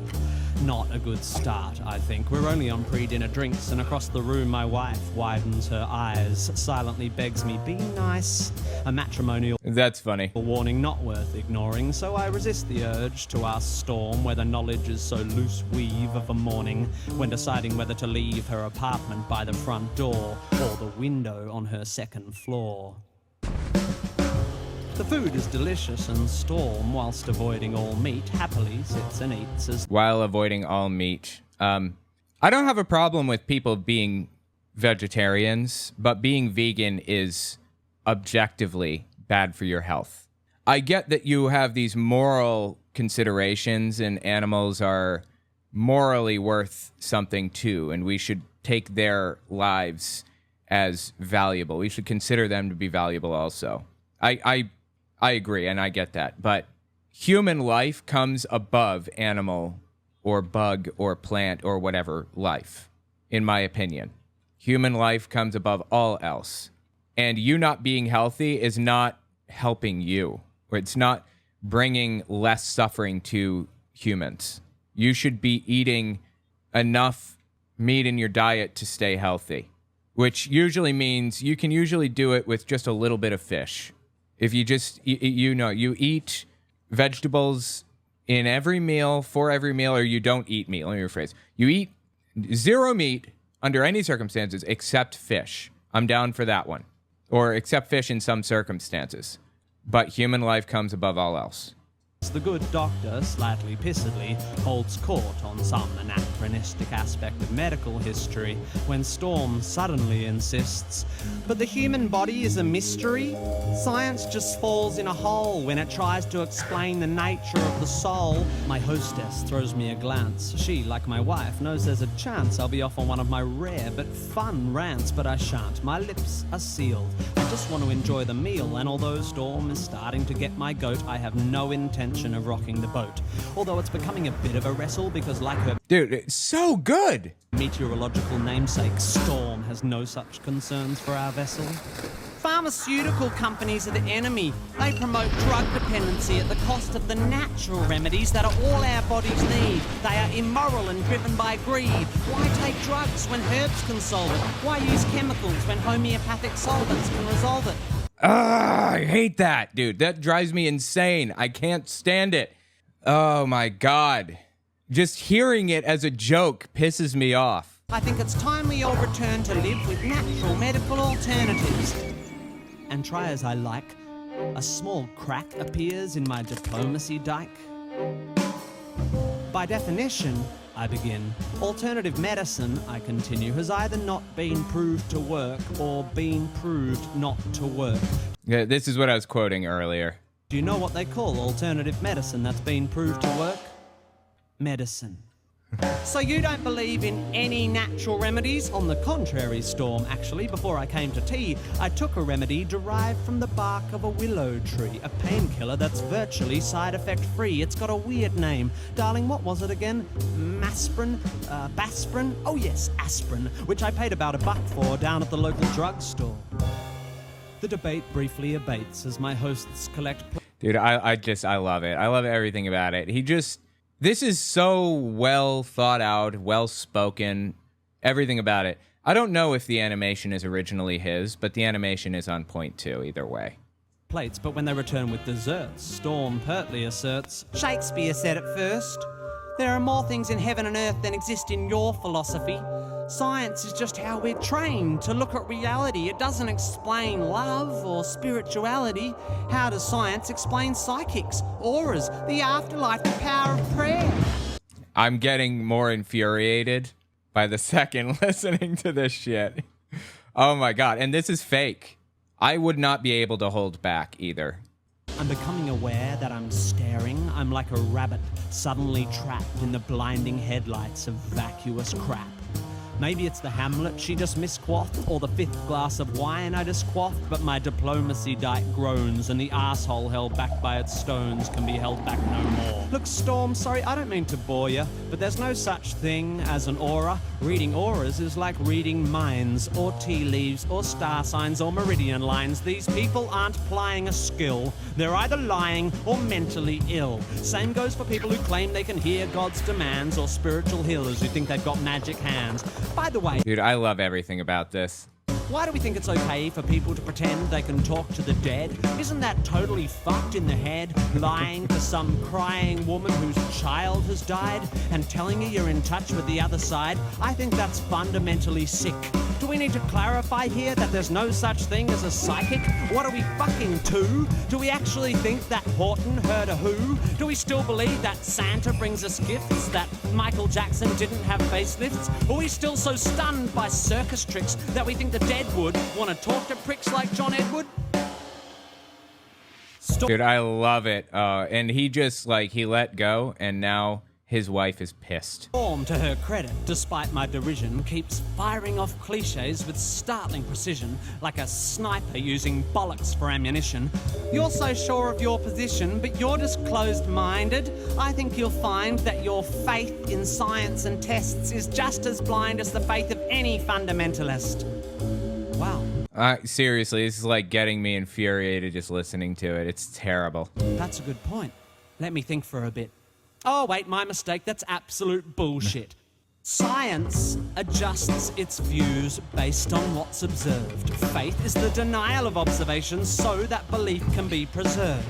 Not a good start, I think. We're only on pre-dinner drinks, and across the room my wife widens her eyes, silently begs me, be nice. A matrimonial That's funny. warning not worth ignoring, so I resist the urge to ask Storm whether knowledge is so loose weave of a morning when deciding whether to leave her apartment by the front door or the window on her second floor. The food is delicious, and Storm, whilst avoiding all meat, happily sits and eats as... While avoiding all meat. I don't have a problem with people being vegetarians, but being vegan is objectively bad for your health. I get that you have these moral considerations, and animals are morally worth something too, and we should take their lives as valuable. We should consider them to be valuable also. I agree, and I get that. But human life comes above animal or bug or plant or whatever life, in my opinion. Human life comes above all else. And you not being healthy is not helping you. Or it's not bringing less suffering to humans. You should be eating enough meat in your diet to stay healthy, which usually means you can usually do it with just a little bit of fish. If you just, you eat vegetables in every meal, for every meal, or you don't eat meat, let me rephrase. You eat zero meat under any circumstances except fish. I'm down for that one. Or except fish in some circumstances. But human life comes above all else. The good doctor, slightly pissedly, holds court on some anachronistic aspect of medical history when Storm suddenly insists, but the human body is a mystery. Science just falls in a hole when it tries to explain the nature of the soul. My hostess throws me a glance. She, like my wife, knows there's a chance I'll be off on one of my rare but fun rants, but I shan't. My lips are sealed. I just want to enjoy the meal, and although Storm is starting to get my goat, I have no intention of rocking the boat. Although it's becoming a bit of a wrestle because, like her Dude, it's so good. meteorological namesake, Storm has no such concerns for our vessel. Pharmaceutical companies are the enemy. They promote drug dependency at the cost of the natural remedies that are all our bodies need. They are immoral and driven by greed. Why take drugs when herbs can solve it? Why use chemicals when homeopathic solvents can resolve it? I hate that, dude. That drives me insane. I can't stand it. Oh my God. Just hearing it as a joke pisses me off. I think it's time we all return to live with natural medical alternatives. And try as I like, a small crack appears in my diplomacy dike. By definition, I begin, alternative medicine, I continue, has either not been proved to work or been proved not to work. Yeah, this is what I was quoting earlier. Do you know what they call alternative medicine that's been proved to work? Medicine. So you don't believe in any natural remedies? On the contrary, Storm, actually, before I came to tea, I took a remedy derived from the bark of a willow tree, a painkiller that's virtually side effect free. It's got a weird name. Darling, what was it again? Masprin? Basprin? Oh yes, aspirin, which I paid about $1 for down at the local drugstore. The debate briefly abates as my hosts collect... Dude, I love it. I love everything about it. This is so well thought out, well spoken, everything about it. I don't know if the animation is originally his, but the animation is on point too, either way. Plates, but when they return with desserts, Storm pertly asserts, Shakespeare said it first. There are more things in heaven and earth than exist in your philosophy. Science is just how we're trained to look at reality. It doesn't explain love or spirituality. How does science explain psychics, auras, the afterlife, the power of prayer? I'm getting more infuriated by the second listening to this shit. Oh my God, and this is fake. I would not be able to hold back either. I'm becoming aware that I'm staring. I'm like a rabbit suddenly trapped in the blinding headlights of vacuous crap. Maybe it's the Hamlet she just misquaffed, or the 5th glass of wine I just quaffed, but my diplomacy dike groans, and the arsehole held back by its stones can be held back no more. Look, Storm, sorry, I don't mean to bore you, but there's no such thing as an aura. Reading auras is like reading minds, or tea leaves, or star signs, or meridian lines. These people aren't plying a skill. They're either lying or mentally ill. Same goes for people who claim they can hear God's demands, or spiritual healers who think they've got magic hands. By the way, dude, I love everything about this. Why do we think it's okay for people to pretend they can talk to the dead? Isn't that totally fucked in the head? Lying to some crying woman whose child has died and telling you you're in touch with the other side? I think that's fundamentally sick. Do we need to clarify here that there's no such thing as a psychic? What are we fucking to? Do we actually think that Horton heard a who? Do we still believe that Santa brings us gifts? That Michael Jackson didn't have facelifts? Are we still so stunned by circus tricks that we think the dead would want to talk to pricks like John Edward? Dude, I love it. And he just, he let go, and now his wife is pissed. Storm, to her credit, despite my derision, keeps firing off cliches with startling precision, like a sniper using bollocks for ammunition. You're so sure of your position, but you're just closed-minded. I think you'll find that your faith in science and tests is just as blind as the faith of any fundamentalist. Wow. Seriously, this is getting me infuriated just listening to it. It's terrible. That's a good point. Let me think for a bit. Oh, wait, my mistake. That's absolute bullshit. Science adjusts its views based on what's observed. Faith is the denial of observations so that belief can be preserved.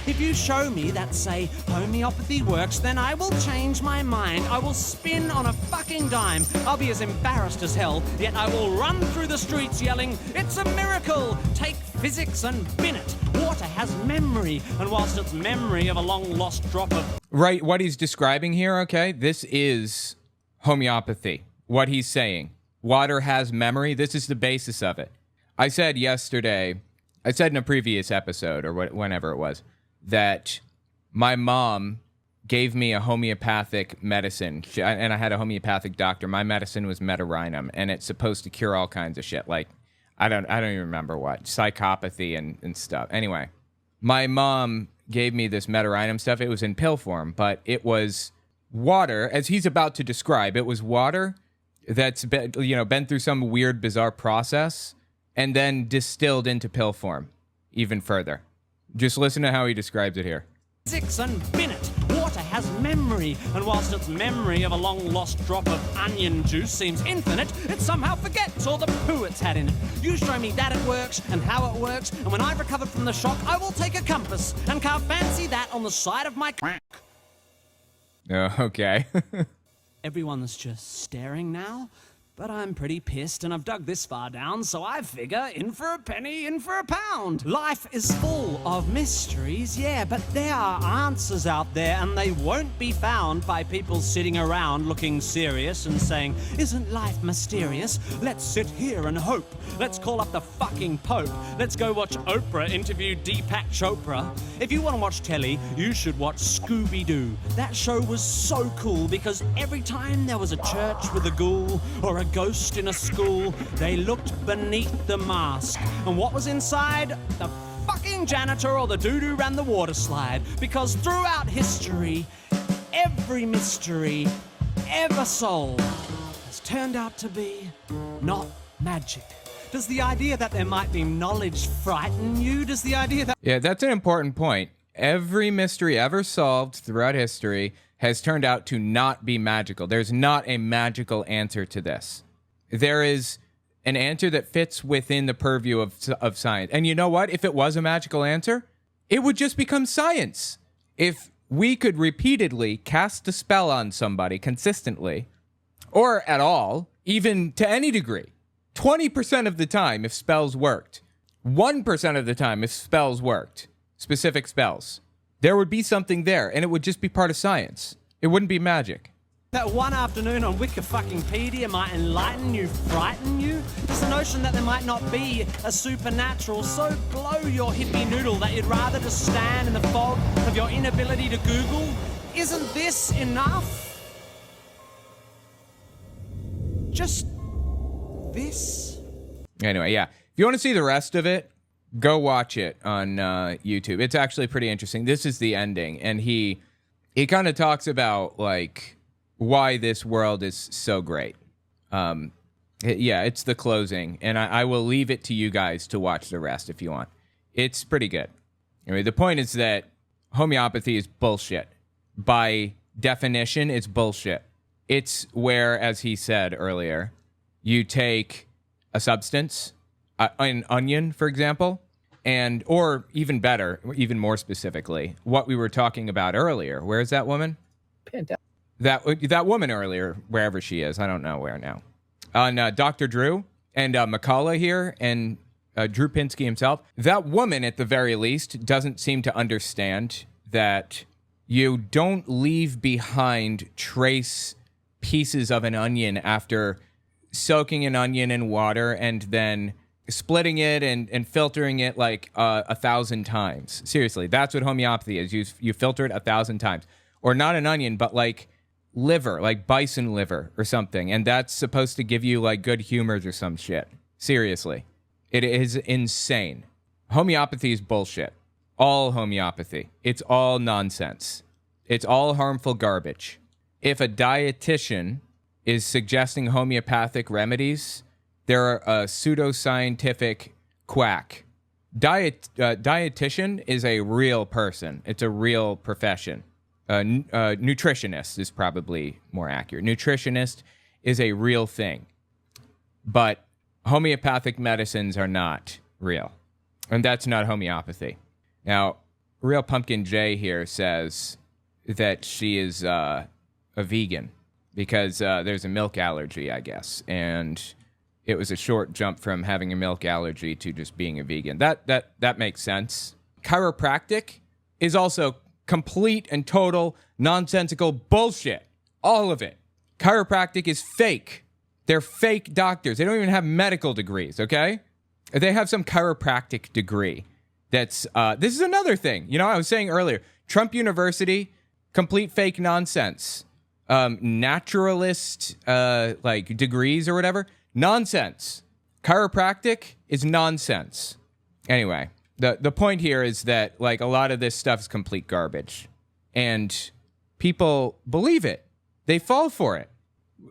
If you show me that, say, homeopathy works, then I will change my mind. I will spin on a fucking dime. I'll be as embarrassed as hell, yet I will run through the streets yelling, "It's a miracle! Take physics and bin it! Water water has memory, and whilst it's memory of a long-lost drop of... Right, what he's describing here, okay, this is homeopathy. What he's saying. Water has memory. This is the basis of it. I said in a previous episode, or whenever it was, that my mom gave me a homeopathic medicine, and I had a homeopathic doctor. My medicine was Metarinum, and it's supposed to cure all kinds of shit. Like, I don't even remember what, psychopathy and stuff. Anyway, my mom gave me this Metarinum stuff. It was in pill form, but it was water, as he's about to describe. It was water that's been through some weird, bizarre process, and then distilled into pill form even further. Just listen to how he describes it here. Physics and bin it. Water has memory, and whilst its memory of a long-lost drop of onion juice seems infinite, it somehow forgets all the poo it's had in it. You show me that it works and how it works, and when I've recovered from the shock, I will take a compass and carve fancy that on the side of my... Okay. Everyone's just staring now, but I'm pretty pissed and I've dug this far down, so I figure in for a penny, in for a pound. Life is full of mysteries, yeah, but there are answers out there and they won't be found by people sitting around looking serious and saying, isn't life mysterious? Let's sit here and hope. Let's call up the fucking Pope. Let's go watch Oprah interview Deepak Chopra. If you want to watch telly, you should watch Scooby-Doo. That show was so cool because every time there was a church with a ghoul or a ghost in a school, they looked beneath the mask. And what was inside? The fucking janitor or the dude who ran the water slide. Because throughout history, every mystery ever solved has turned out to be not magic. Does the idea that there might be knowledge frighten you? Does the idea that... Yeah, that's an important point. Every mystery ever solved throughout history has turned out to not be magical. There's not a magical answer to this. There is an answer that fits within the purview of science. And you know what? If it was a magical answer, it would just become science. If we could repeatedly cast a spell on somebody consistently, or at all, even to any degree, 20% of the time if spells worked, 1% of the time if spells worked, specific spells, there would be something there, and it would just be part of science. It wouldn't be magic. That one afternoon on Wikipedia might enlighten you, frighten you? Does the notion that there might not be a supernatural so blow your hippie noodle that you'd rather just stand in the fog of your inability to Google? Isn't this enough? Just this? Anyway, yeah. If you want to see the rest of it, go watch it on YouTube. It's actually pretty interesting. This is the ending, and he kind of talks about, like, why this world is so great. It's the closing, and I will leave it to you guys to watch the rest if you want. It's pretty good. Anyway, the point is that homeopathy is bullshit. By definition, it's bullshit. It's where, as he said earlier, you take a substance, an onion, for example, or even better, even more specifically, what we were talking about earlier. Where is that woman? Pandemic. That woman earlier, wherever she is, I don't know where now. On Dr. Drew and McCullough here and Drew Pinsky himself, that woman, at the very least, doesn't seem to understand that you don't leave behind trace pieces of an onion after soaking an onion in water and then splitting it and filtering it like 1,000 times. Seriously, that's what homeopathy is. You filter it 1,000 times. Or not an onion, but like liver, like bison liver or something. And that's supposed to give you like good humors or some shit. Seriously. It is insane. Homeopathy is bullshit. All homeopathy. It's all nonsense. It's all harmful garbage. If a dietitian is suggesting homeopathic remedies, they're a pseudo-scientific quack. Dietitian is a real person. It's a real profession. Nutritionist is probably more accurate. Nutritionist is a real thing. But homeopathic medicines are not real. And that's not homeopathy. Now, Real Pumpkin J here says that she is a vegan because there's a milk allergy, I guess. And it was a short jump from having a milk allergy to just being a vegan. That makes sense. chiropractic is also complete and total nonsensical bullshit. All of it. Chiropractic is fake. They're fake doctors. They don't even have medical degrees, okay? They have some chiropractic degree. This is another thing. You know, I was saying earlier, Trump University, complete fake nonsense. Naturalist, degrees or whatever, nonsense. Chiropractic is nonsense. Anyway, the point here is that, like, a lot of this stuff is complete garbage. And people believe it. They fall for it.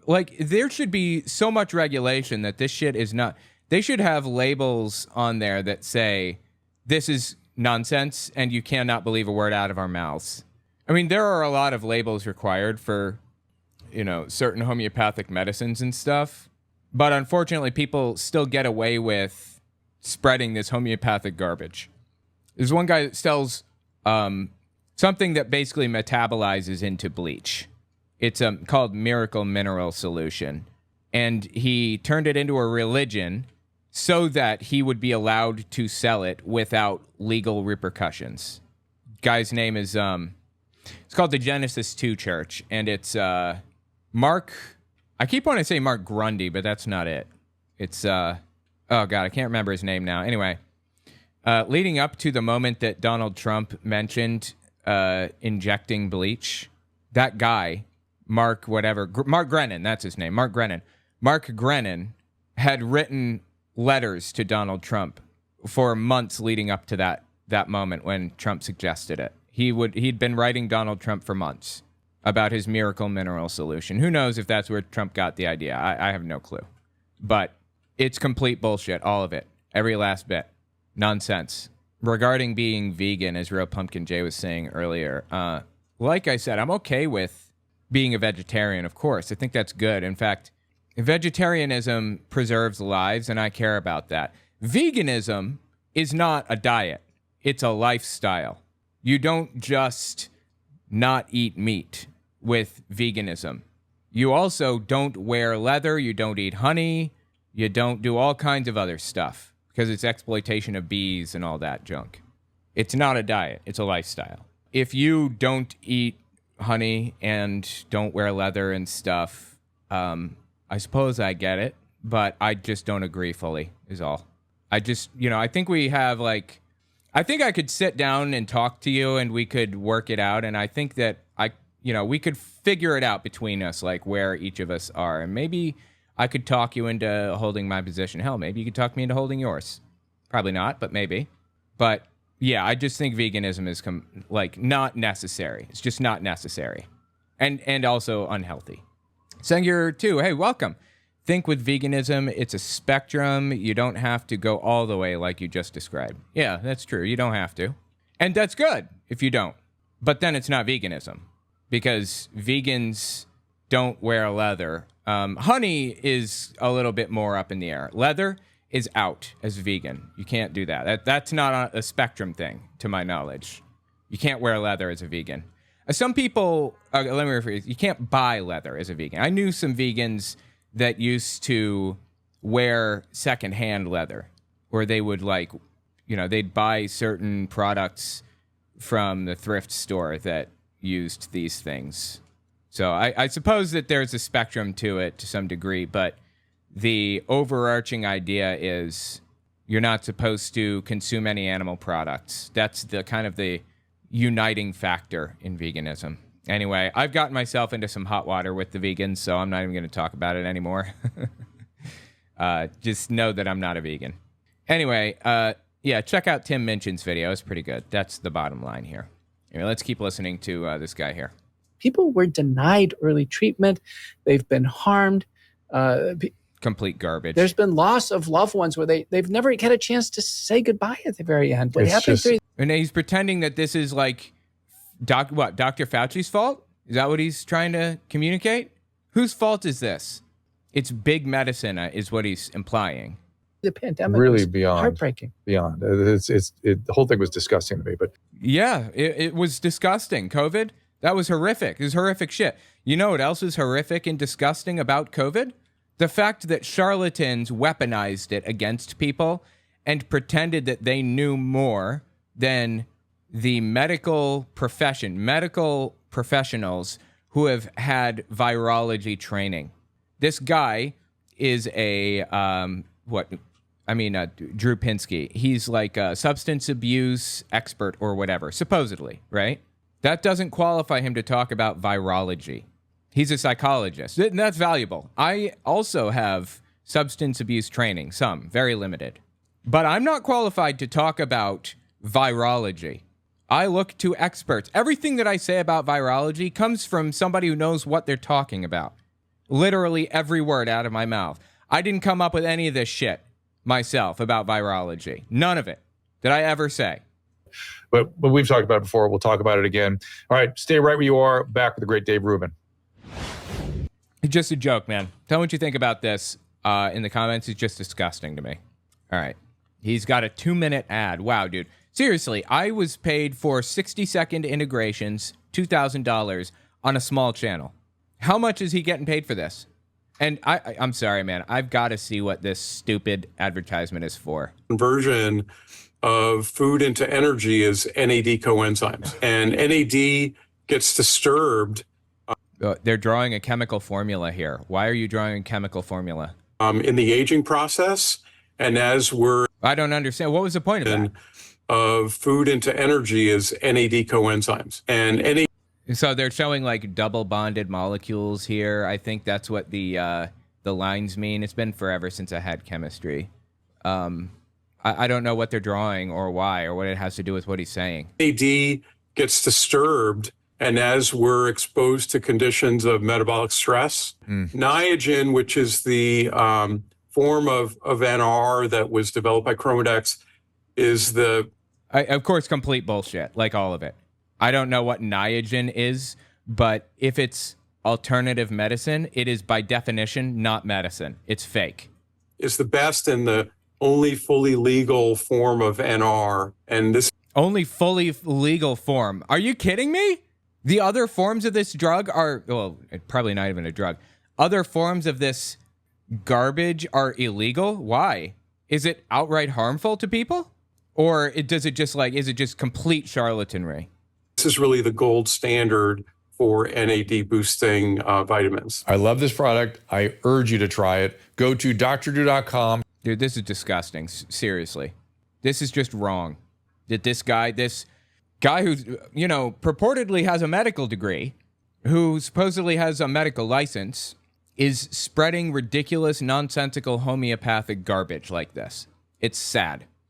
Like, there should be so much regulation that this shit is not... They should have labels on there that say, this is nonsense and you cannot believe a word out of our mouths. I mean, there are a lot of labels required for, you know, certain homeopathic medicines and stuff. But unfortunately, people still get away with spreading this homeopathic garbage. There's one guy that sells something that basically metabolizes into bleach. It's called Miracle Mineral Solution. And he turned it into a religion so that he would be allowed to sell it without legal repercussions. Guy's name is, it's called the Genesis 2 Church. And it's Mark, I keep wanting to say Mark Grundy, but that's not it. It's, oh God, I can't remember his name now. Anyway, leading up to the moment that Donald Trump mentioned injecting bleach, that guy, Mark Grennan, that's his name, Mark Grennan. Mark Grennan had written letters to Donald Trump for months leading up to that moment when Trump suggested it. He'd been writing Donald Trump for months about his miracle mineral solution. Who knows if that's where Trump got the idea? I have no clue. But it's complete bullshit, all of it. Every last bit. Nonsense. Regarding being vegan, as Real Pumpkin J was saying earlier, like I said, I'm okay with being a vegetarian, of course. I think that's good. In fact, vegetarianism preserves lives, and I care about that. Veganism is not a diet. It's a lifestyle. You don't just not eat meat with veganism. You also don't wear leather. You don't eat honey. You don't do all kinds of other stuff because it's exploitation of bees and all that junk. It's not a diet. It's a lifestyle. If you don't eat honey and don't wear leather and stuff, I suppose I get it, but I just don't agree fully, is all. I just, I think we have, I think I could sit down and talk to you and we could work it out, and I think that we could figure it out between us, like where each of us are, and maybe I could talk you into holding my position. Hell, maybe you could talk me into holding yours. Probably not, but maybe. But yeah, I just think veganism is not necessary. It's just not necessary, and also unhealthy. Sengur 2, hey, welcome. Think with veganism, it's a spectrum. You don't have to go all the way like you just described. Yeah, that's true. You don't have to. And that's good if you don't. But then it's not veganism because vegans don't wear leather. Honey is a little bit more up in the air. Leather is out as vegan. You can't do that. That's not a spectrum thing, to my knowledge. You can't wear leather as a vegan. Some people, let me rephrase, you can't buy leather as a vegan. I knew some vegans that used to wear secondhand leather, where they would they'd buy certain products from the thrift store that used these things. So I suppose that there's a spectrum to it to some degree, but the overarching idea is you're not supposed to consume any animal products. That's the kind of the uniting factor in veganism. Anyway, I've gotten myself into some hot water with the vegans, so I'm not even going to talk about it anymore. Just know that I'm not a vegan. Anyway, check out Tim Minchin's video. It's pretty good. That's the bottom line here. Anyway, let's keep listening to this guy here. People were denied early treatment. They've been harmed. Complete garbage. There's been loss of loved ones where they've never had a chance to say goodbye at the very end. What happened? And he's pretending that this is Dr. Fauci's fault? Is that what he's trying to communicate? Whose fault is this? It's big medicine, is what he's implying. The pandemic really was beyond heartbreaking. Beyond. The whole thing was disgusting to me. But yeah, it was disgusting. COVID, that was horrific. It was horrific shit. You know what else is horrific and disgusting about COVID? The fact that charlatans weaponized it against people and pretended that they knew more than the medical professionals who have had virology training. This guy is Drew Pinsky. He's like a substance abuse expert or whatever, supposedly, right? That doesn't qualify him to talk about virology. He's a psychologist, and that's valuable. I also have substance abuse training, some, very limited. But I'm not qualified to talk about virology. I look to experts. Everything that I say about virology comes from somebody who knows what they're talking about. Literally every word out of my mouth. I didn't come up with any of this shit myself about virology. None of it did I ever say. But we've talked about it before. We'll talk about it again. All right, stay right where you are. Back with the great Dave Rubin. It's just a joke, man. Tell me what you think about this in the comments. It's just disgusting to me. All right. He's got a 2-minute ad. Wow, dude. Seriously, I was paid for 60-second integrations, $2,000 on a small channel. How much is he getting paid for this? And I'm sorry, man. I've got to see what this stupid advertisement is for. Conversion of food into energy is NAD coenzymes. And NAD gets disturbed. They're drawing a chemical formula here. Why are you drawing a chemical formula? In the aging process. And as we're... I don't understand. What was the point of that? Of food into energy is NAD coenzymes. And NAD... So they're showing like double bonded molecules here. I think that's what the lines mean. It's been forever since I had chemistry. I don't know what they're drawing or why or what it has to do with what he's saying. NAD gets disturbed, and as we're exposed to conditions of metabolic stress, Niagen, which is the form of NR that was developed by Chromadex, is the... of course, complete bullshit, like all of it. I don't know what Niagen is, but if it's alternative medicine, it is by definition not medicine. It's fake. Is the best and the only fully legal form of NR, and this... Only fully legal form. Are you kidding me? The other forms of this drug are, well, probably not even a drug. Other forms of this garbage are illegal? Why? Is it outright harmful to people? Or is it just complete charlatanry? This is really the gold standard for NAD boosting vitamins. I love this product. I urge you to try it. Go to drdrew.com. Dude, this is disgusting. Seriously. This is just wrong. That this guy who, purportedly has a medical degree, who supposedly has a medical license, is spreading ridiculous, nonsensical homeopathic garbage like this. It's sad.